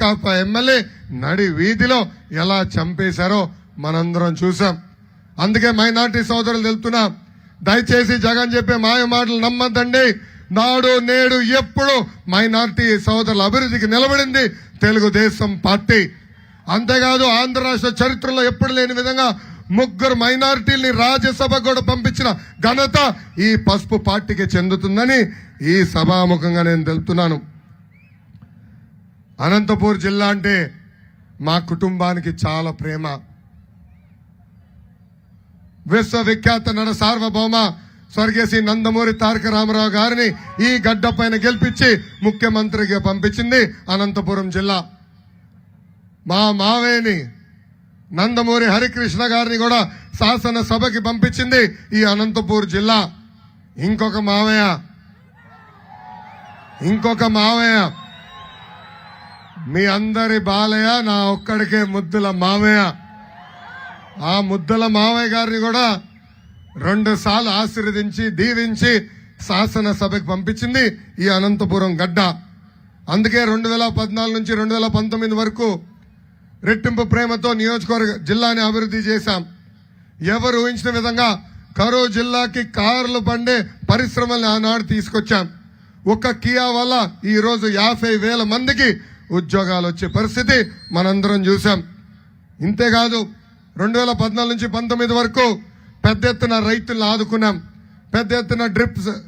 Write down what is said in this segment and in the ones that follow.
Vaikapa MLA నడి వీధిలో ఎలా చంపేశారో మనందరం చూసాం. అందుకే మైనార్టీ సోదరులు తెలుపుతున్నాం, దయచేసి జగన్ చెప్పే మాయ మాటలు నమ్మద్దండి. నాడు నేడు ఎప్పుడు మైనార్టీ సోదరుల అభివృద్ధికి నిలబడింది తెలుగుదేశం పార్టీ. అంతేకాదు ఆంధ్ర రాష్ట్ర చరిత్రలో ఎప్పుడు లేని విధంగా 3 మైనారిటీల్ని రాజ్యసభ కూడా పంపించిన ఘనత ఈ పసుపు పార్టీకి చెందుతుందని ఈ సభాముఖంగా నేను తెలుపుతున్నాను. అనంతపూర్ జిల్లా అంటే మా కుటుంబానికి చాలా ప్రేమ. విశ్వవిఖ్యాత నట సార్వభౌమ స్వర్గీయ శ్రీ నందమూరి తారక రామారావు గారిని ఈ గడ్డ పైన గెలిపించి ముఖ్యమంత్రిగా పంపించింది అనంతపురం జిల్లా. మా మావేని నందమూరి హరికృష్ణ గారిని కూడా శాసనసభకి పంపించింది ఈ అనంతపూర్ జిల్లా. ఇంకొక మావయ్య మీ అందరి బాలయ్య, నా ఒక్కడికే ముద్దుల మావయ్య. ఆ ముద్దుల మావయ్య గారిని కూడా 2 సార్లు ఆశీర్వదించి దీవించి శాసనసభకి పంపించింది ఈ అనంతపురం గడ్డ. అందుకే 2014 నుంచి 2019 వరకు రెట్టింపు ప్రేమతో నియోజకవర్గ జిల్లాని అభివృద్ధి చేశాం. ఎవరు ఊహించిన విధంగా కరూరు జిల్లాకి కార్లు బండే పరిశ్రమల్ని ఆనాడు తీసుకొచ్చాం. ఒక్క కియా వల్ల ఈ రోజు 50,000 మందికి ఉద్యోగాలు వచ్చే పరిస్థితి మనందరం చూసాం. ఇంతేకాదు 2014 నుంచి 19 వరకు పెద్ద ఎత్తున రైతులను ఆదుకున్నాం. పెద్ద ఎత్తున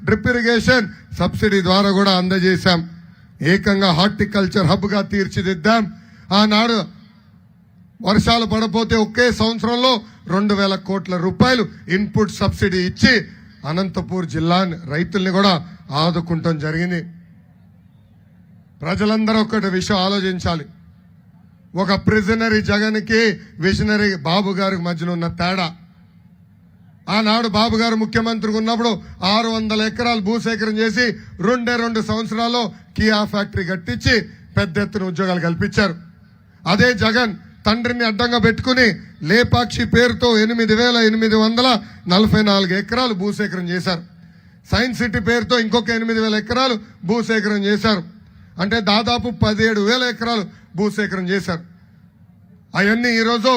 డ్రిప్ ఇరిగేషన్ సబ్సిడీ ద్వారా కూడా అందజేశాం. ఏకంగా హార్టికల్చర్ హబ్ గా తీర్చిదిద్దాం. ఆనాడు వర్షాలు పడపోతే ఒకే సంవత్సరంలో 2,000 కోట్ల రూపాయలు ఇన్పుట్ సబ్సిడీ ఇచ్చి అనంతపూర్ జిల్లా రైతుల్ని కూడా ఆదుకుంటాం జరిగింది. ప్రజలందరూ ఒకటి విషయం ఆలోచించాలి. ఒక ప్రిజనరీ జగన్ కి విజనరీ బాబు గారికి మధ్యన ఉన్న తేడా. ఆనాడు బాబు గారు ముఖ్యమంత్రిగా ఉన్నప్పుడు 600 ఎకరాలు భూసేకరణ చేసి 2 సంవత్సరాల్లో కియా ఫ్యాక్టరీ కట్టించి పెద్ద ఎత్తున ఉద్యోగాలు కల్పించారు. అదే జగన్ తండ్రిని అడ్డంగా పెట్టుకుని లేపాక్షి పేరుతో 8,844 ఎకరాలు భూసేకరణ చేశారు. సైన్స్ సిటీ పేరుతో ఇంకొక 8,000 ఎకరాలు భూసేకరణ చేశారు. అంటే దాదాపు 17,000 ఎకరాలు భూసేకరణ చేశారు. అవన్నీ ఈరోజు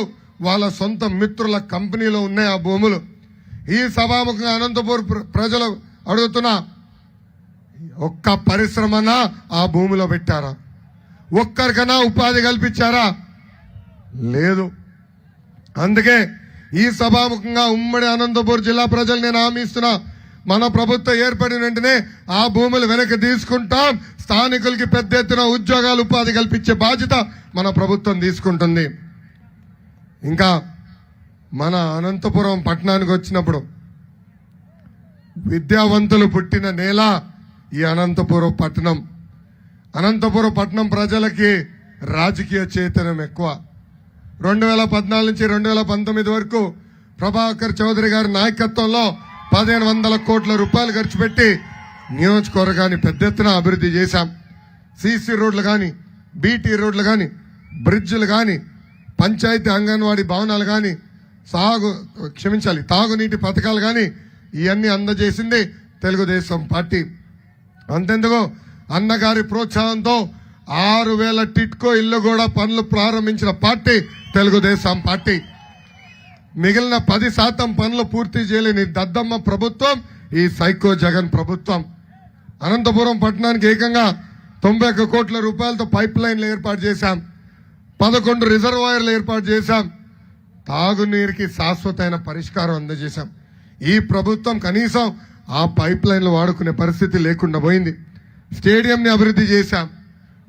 వాళ్ళ సొంత మిత్రుల కంపెనీలో ఉన్నాయి ఆ భూములు. ఈ సభాముఖంగా అనంతపూర్ ప్రజలు అడుగుతున్నా, ఒక్క పరిశ్రమనా ఆ భూమిలో పెట్టారా? ఒక్కరికైనా ఉపాధి కల్పించారా? లేదు. అందుకే ఈ సభాముఖంగా ఉమ్మడి అనంతపూర్ జిల్లా ప్రజలు నేను హామీ ఇస్తున్నా, మన ప్రభుత్వం ఏర్పడిన వెంటనే ఆ భూములు వెనక్కి తీసుకుంటాం. స్థానికులకి పెద్ద ఎత్తున ఉద్యోగాలు ఉపాధి కల్పించే బాధ్యత మన ప్రభుత్వం తీసుకుంటుంది. ఇంకా మన అనంతపురం పట్టణానికి వచ్చినప్పుడు విద్యావంతులు పుట్టిన నేల ఈ అనంతపురం పట్టణం. అనంతపురం పట్టణం ప్రజలకి రాజకీయ చైతన్యం ఎక్కువ. 2014 నుంచి 2019 వరకు ప్రభాకర్ చౌదరి గారి నాయకత్వంలో 1,500 కోట్ల రూపాయలు ఖర్చు పెట్టి నియోజకవర్గాన్ని పెద్ద ఎత్తున అభివృద్ధి చేశాం. సీసీ రోడ్లు కానీ, బీటీ రోడ్లు కానీ, బ్రిడ్జ్లు కానీ, పంచాయతీ అంగన్వాడీ భవనాలు కానీ, తాగునీటి పథకాలు కానీ ఇవన్నీ అందజేసింది తెలుగుదేశం పార్టీ. అంతెందుకు అన్నగారి ప్రోత్సాహంతో 6,000 టిట్కో ఇల్లు కూడా పనులు ప్రారంభించిన పార్టీ తెలుగుదేశం పార్టీ. మిగిలిన 10% పనులు పూర్తి చేయలేని దద్దమ్మ ప్రభుత్వం ఈ సైకో జగన్ ప్రభుత్వం. అనంతపురం పట్టణానికి ఏకంగా 91 కోట్ల రూపాయలతో పైప్ లైన్లు ఏర్పాటు చేశాం. 11 రిజర్వాయర్లు ఏర్పాటు చేశాం. తాగునీరుకి శాశ్వతమైన పరిష్కారం అందజేశాం. ఈ ప్రభుత్వం కనీసం ఆ పైప్ లైన్లు వాడుకునే పరిస్థితి లేకుండా పోయింది. స్టేడియంని అభివృద్ధి చేశాం.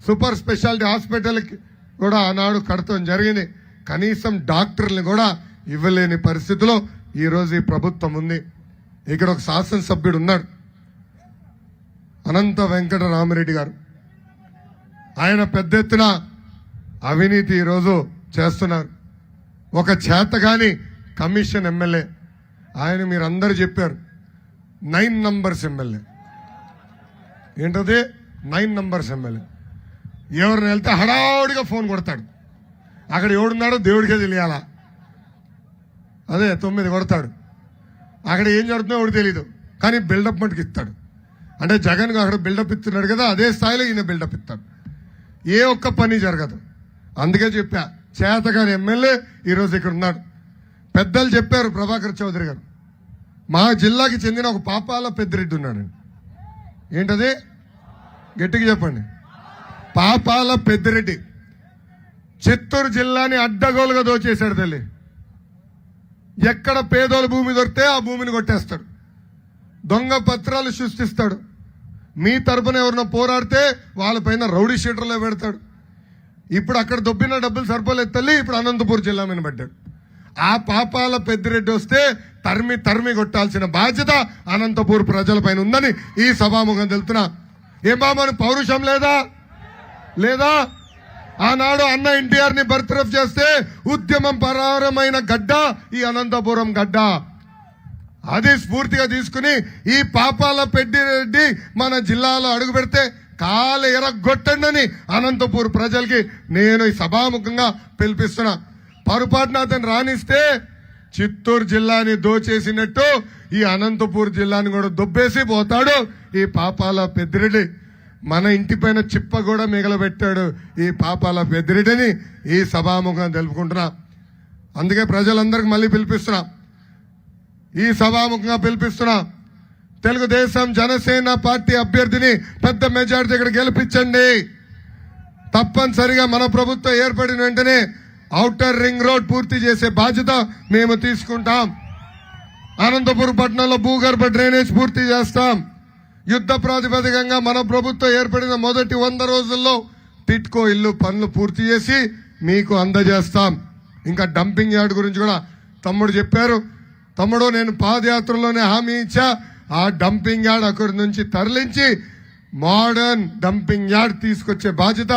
సూపర్ స్పెషాలిటీ హాస్పిటల్కి కూడా ఆనాడు కడతాం జరిగింది. కనీసం డాక్టర్లు కూడా ఇవ్వలేని పరిస్థితిలో ఈరోజు ఈ ప్రభుత్వం ఉంది. ఇక్కడ ఒక శాసనసభ్యుడు ఉన్నాడు, అనంత వెంకట రామిరెడ్డి గారు. ఆయన పెద్ద ఎత్తున అవినీతి ఈరోజు చేస్తున్నారు. ఒక చేతగాని కమిషన్ ఎమ్మెల్యే ఆయన, మీరందరూ చెప్పారు 9 నంబర్స్ ఎమ్మెల్యే. ఏంటది 9 నంబర్స్ ఎమ్మెల్యే? ఎవరిని వెళ్తే హడావుడిగా ఫోన్ కొడతాడు. అక్కడ ఎవడున్నాడో దేవుడికే తెలియాలా. అదే 9 కొడతాడు. అక్కడ ఏం జరుగుతుందో ఎవడు తెలీదు, కానీ బిల్డప్ మటుకు ఇస్తాడు. అంటే జగన్ అక్కడ బిల్డప్ ఇస్తున్నాడు కదా, అదే స్థాయిలో ఈయన బిల్డప్ ఇస్తాడు. ఏ ఒక్క పని జరగదు. అందుకే చెప్పా, చేతగాని ఎమ్మెల్యే ఈరోజు ఇక్కడ ఉన్నాడు. పెద్దలు చెప్పారు, ప్రభాకర్ చౌదరి గారు, మా జిల్లాకి చెందిన ఒక పాపాల పెద్దిరెడ్డి ఉన్నాడు. ఏంటది? గట్టిగా చెప్పండి. పాపాల పెద్దిరెడ్డి చిత్తూరు జిల్లాని అడ్డగోలుగా దోచేశాడు తల్లి. ఎక్కడ పేదోళ్ళ భూమి దొరికితే ఆ భూమిని కొట్టేస్తాడు, దొంగ పత్రాలు సృష్టిస్తాడు. మీ తరపున ఎవరినో పోరాడితే వాళ్ళపైన రౌడీ షీటర్లో పెడతాడు. ఇప్పుడు అక్కడ దొబ్బిన డబ్బులు సరిపోలేదు తల్లి, ఇప్పుడు అనంతపూర్ జిల్లా మీద పడ్డాడు. ఆ పాపాల పెద్దిరెడ్డి వస్తే తరిమి తరిమి కొట్టాల్సిన బాధ్యత అనంతపూర్ ప్రజలపైన ఉందని ఈ సభాముఖం తెలుతున్నా. ఏం బాబు పౌరుషం లేదా? లేదా? ఆనాడు అన్న ఎన్టీఆర్ ని బర్తరఫ్ చేస్తే ఉద్యమం ప్రారంభమైన గడ్డ ఈ అనంతపురం గడ్డ. అది స్ఫూర్తిగా తీసుకుని ఈ పాపాల పెద్దిరెడ్డి మన జిల్లాలో అడుగు పెడితే కాలు ఎరగొట్టండి అనంతపూర్ ప్రజలకి నేను ఈ సభాముఖంగా పిలిపిస్తున్నా. పొరపాటున అతను రాణిస్తే చిత్తూరు జిల్లాని దోచేసినట్టు ఈ అనంతపూర్ జిల్లాని కూడా దొబ్బేసి పోతాడు ఈ పాపాల పెద్దిరెడ్డి. మన ఇంటి పైన చిప్ప కూడా మిగలబెట్టాడు ఈ పాపాల పెద్దిరెడ్డిని ఈ సభాముఖంగా తెలుపుకుంటున్నా. అందుకే ప్రజలందరికీ మళ్ళీ పిలిపిస్తున్నా, ఈ సభాముఖంగా పిలిపిస్తున్నా. తెలుగుదేశం జనసేన పార్టీ అభ్యర్థిని పెద్ద మెజార్టీ ఇక్కడ గెలిపించండి. తప్పనిసరిగా మన ప్రభుత్వం ఏర్పడిన వెంటనే ఔటర్ రింగ్ రోడ్ పూర్తి చేసే బాధ్యత మేము తీసుకుంటాం. అనంతపురం పట్టణంలో భూగర్భ డ్రైనేజ్ పూర్తి చేస్తాం. యుద్ధ ప్రాతిపదికంగా మన ప్రభుత్వం ఏర్పడిన మొదటి 100 రోజుల్లో టిట్కో ఇల్లు పనులు పూర్తి చేసి మీకు అందజేస్తాం. ఇంకా డంపింగ్ యార్డ్ గురించి కూడా తమ్ముడు చెప్పారు. తమ్ముడు, నేను పాదయాత్రలోనే హామీ ఇచ్చా, ఆ డంపింగ్ యార్డ్ అక్కడి నుంచి తరలించి మోడర్న్ డంపింగ్ యార్డ్ తీసుకొచ్చే బాధ్యత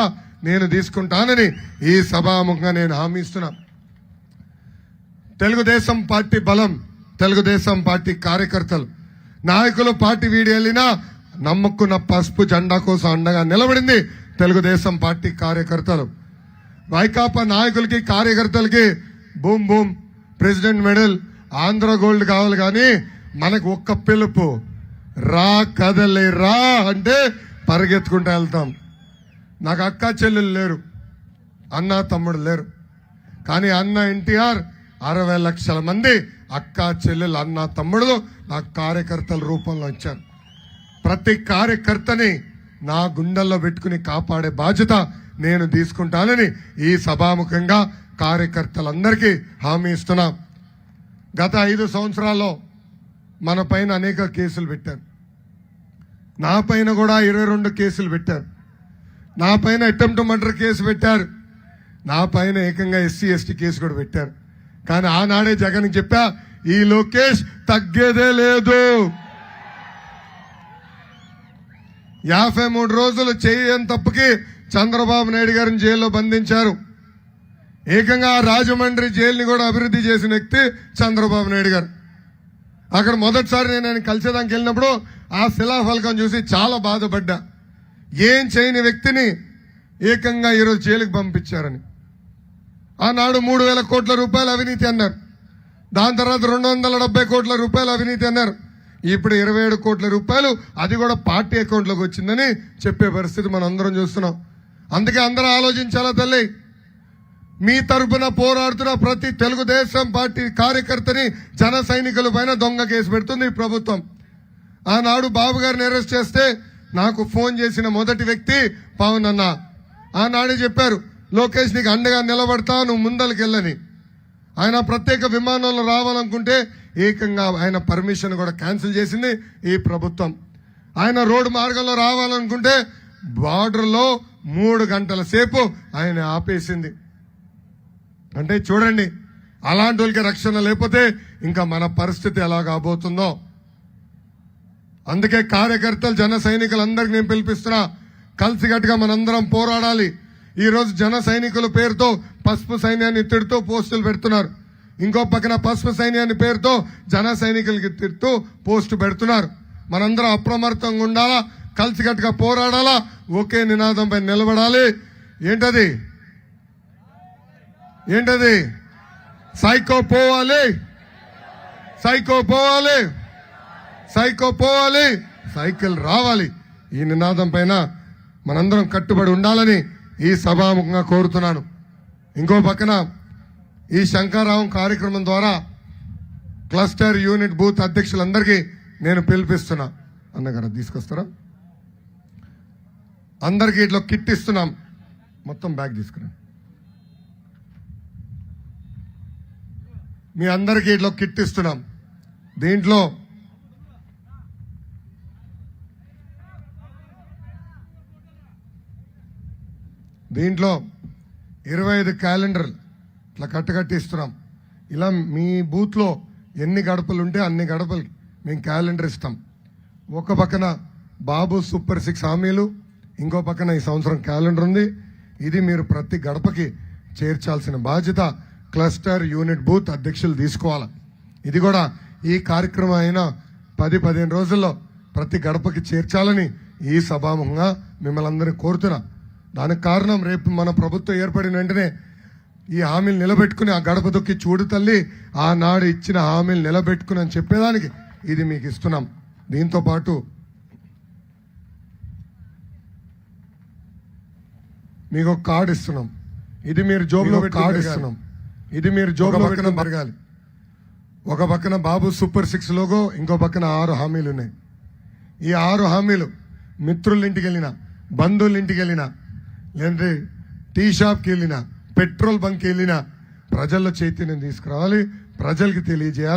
నేను తీసుకుంటానని ఈ సభాముఖంగా నేను హామీ ఇస్తున్నా. తెలుగుదేశం పార్టీ బలం, తెలుగుదేశం పార్టీ కార్యకర్తలు, నాయకులు పార్టీ వీడి వెళ్ళినా నమ్ముకున్న పసుపు జెండా కోసం అండగా నిలబడింది తెలుగుదేశం పార్టీ కార్యకర్తలు. వైకాపా నాయకులకి కార్యకర్తలకి boom boom president medal Andhra gold కావాలి, కానీ మనకు ఒక్క పిలుపు, రా కదలే రా అంటే పరిగెత్తుకుంటూ వెళ్తాం. నాకు అక్క చెల్లెలు లేరు, అన్న తమ్ముడు లేరు, కానీ అన్న ఎన్టీఆర్ 60 లక్షల మంది అక్క చెల్లెలు అన్న తమ్ముడు నా కార్యకర్తల రూపంలో వచ్చారు. ప్రతి కార్యకర్తని నా గుండెల్లో పెట్టుకుని కాపాడే బాధ్యత నేను తీసుకుంటానని ఈ సభాముఖంగా కార్యకర్తలందరికీ హామీ ఇస్తున్నా. గత 5 సంవత్సరాల్లో మన పైన అనేక కేసులు పెట్టారు. నా పైన కూడా 22 కేసులు పెట్టారు. నా పైన అటెంప్ట్ మర్డర్ కేసు పెట్టారు. నా పైన ఏకంగా SC ST కేసు కూడా పెట్టారు. కానీ ఆనాడే జగన్ చెప్పా, ఈ లోకేష్ తగ్గేదే లేదు. 53 రోజులు చేయని తప్పుకి చంద్రబాబు నాయుడు గారిని జైల్లో బంధించారు. ఏకంగా రాజమండ్రి జైలుని కూడా అభివృద్ధి చేసిన వ్యక్తి చంద్రబాబు నాయుడు గారు. అక్కడ మొదటిసారి నేను ఆయన కలిసేదానికి వెళ్ళినప్పుడు ఆ శిలాఫలకం చూసి చాలా బాధపడ్డా. ఏం చేయని వ్యక్తిని ఏకంగా ఈరోజు జైలుకి పంపించారని. ఆనాడు 3,000 కోట్ల రూపాయలు అవినీతి అన్నారు. దాని తర్వాత 270 కోట్ల రూపాయలు అవినీతి అన్నారు. ఇప్పుడు 27 కోట్ల రూపాయలు, అది కూడా పార్టీ అకౌంట్లోకి వచ్చిందని చెప్పే పరిస్థితి మనం అందరం చూస్తున్నాం. అందుకే అందరూ ఆలోచించాలా తల్లి. మీ తరపున పోరాడుతున్న ప్రతి తెలుగుదేశం పార్టీ కార్యకర్తని జన సైనికుల పైన దొంగ కేసు పెడుతుంది ఈ ప్రభుత్వం. ఆనాడు బాబు గారిని అరెస్ట్ చేస్తే నాకు ఫోన్ చేసిన మొదటి వ్యక్తి పవన్ అన్న. ఆనాడే చెప్పారు, లోకేష్ నీకు అండగా నిలబడతా, నువ్వు ముందలకెళ్ళని. ఆయన ప్రత్యేక విమానంలో రావాలనుకుంటే ఏకంగా ఆయన పర్మిషన్ కూడా క్యాన్సిల్ చేసింది ఈ ప్రభుత్వం. ఆయన రోడ్డు మార్గంలో రావాలనుకుంటే బార్డర్లో 3 గంటల సేపు ఆయన ఆపేసింది. అంటే చూడండి, అలాంటి వాళ్ళకి రక్షణ లేకపోతే ఇంకా మన పరిస్థితి ఎలా కాబోతుందో. అందుకే కార్యకర్తలు జన సైనికులందరికీ నేను పిలిపిస్తున్నా, కలిసికట్టుగా మనందరం పోరాడాలి. ఈ రోజు జన సైనికుల పేరుతో పసుపు సైన్యాన్ని తిడుతూ పోస్టులు పెడుతున్నారు. ఇంకో పక్కన పసుపు సైన్యాన్ని పేరుతో జన సైనికులకి తిడుతూ పోస్టు పెడుతున్నారు. మనందరం అప్రమత్తంగా ఉండాలా, కలిసికట్టుగా పోరాడాలా, ఒకే నినాదంపై నిలబడాలి. ఏంటది? ఏంటది? సైకో పోవాలి, సైకో పోవాలి, సైకో పోవాలి, సైకిల్ రావాలి. ఈ నినాదం పైన మనందరం కట్టుబడి ఉండాలని ఈ సభాముఖంగా కోరుతున్నాను. ఇంకో పక్కన ఈ శంకరరావు కార్యక్రమం ద్వారా క్లస్టర్ యూనిట్ బూత్ అధ్యక్షులందరికీ నేను పిలిపిస్తున్నా. అన్నగారు తీసుకొస్తారా? అందరికీ ఇట్లా కిట్ ఇస్తున్నాం. మొత్తం బ్యాగ్ తీసుకురా. మీ అందరికీ ఇట్లా కిట్ ఇస్తున్నాం. దీంట్లో దీంట్లో 25 క్యాలెండర్లు ఇట్లా కట్టకట్టి ఇస్తున్నాం. ఇలా మీ బూత్లో ఎన్ని గడపలు ఉంటే అన్ని గడపలకి మేము క్యాలెండర్ ఇస్తాం. ఒక పక్కన బాబు సూపర్ 6 హామీలు, ఇంకో పక్కన ఈ సంవత్సరం క్యాలెండర్ ఉంది. ఇది మీరు ప్రతి గడపకి చేర్చాల్సిన బాధ్యత క్లస్టర్ యూనిట్ బూత్ అధ్యక్షులు తీసుకోవాలి. ఇది కూడా ఈ కార్యక్రమం అయిన 10-15 రోజుల్లో ప్రతి గడపకి చేర్చాలని ఈ సభాముఖంగా మిమ్మల్ని అందరినీ కోరుతున్నా. దానికి కారణం రేపు మన ప్రభుత్వం ఏర్పడిన వెంటనే ఈ హామీలు నిలబెట్టుకుని ఆ గడప దొక్కి చూడు తల్లి ఆనాడు ఇచ్చిన హామీలు నిలబెట్టుకుని అని చెప్పేదానికి ఇది మీకు ఇస్తున్నాం. దీంతో పాటు మీకు ఒక కార్డు ఇస్తున్నాం. ఇది మీరు జోబులో కార్డు ఇస్తున్నాం. ఇది మీరు జోబులో పెట్టడం పెరగాలి. ఒక పక్కన బాబు సూపర్ 6 లోగో, ఇంకో పక్కన 6 హామీలు ఉన్నాయి. ఈ 6 హామీలు మిత్రుల ఇంటికి వెళ్ళినా, బంధువుల ఇంటికి వెళ్ళినా, లేదంటే టీ షాప్కి వెళ్ళినా, పెట్రోల్ బంక్కి వెళ్ళినా ప్రజల్లో చైతన్యం తీసుకురావాలి, ప్రజలకి తెలియజేయాలి.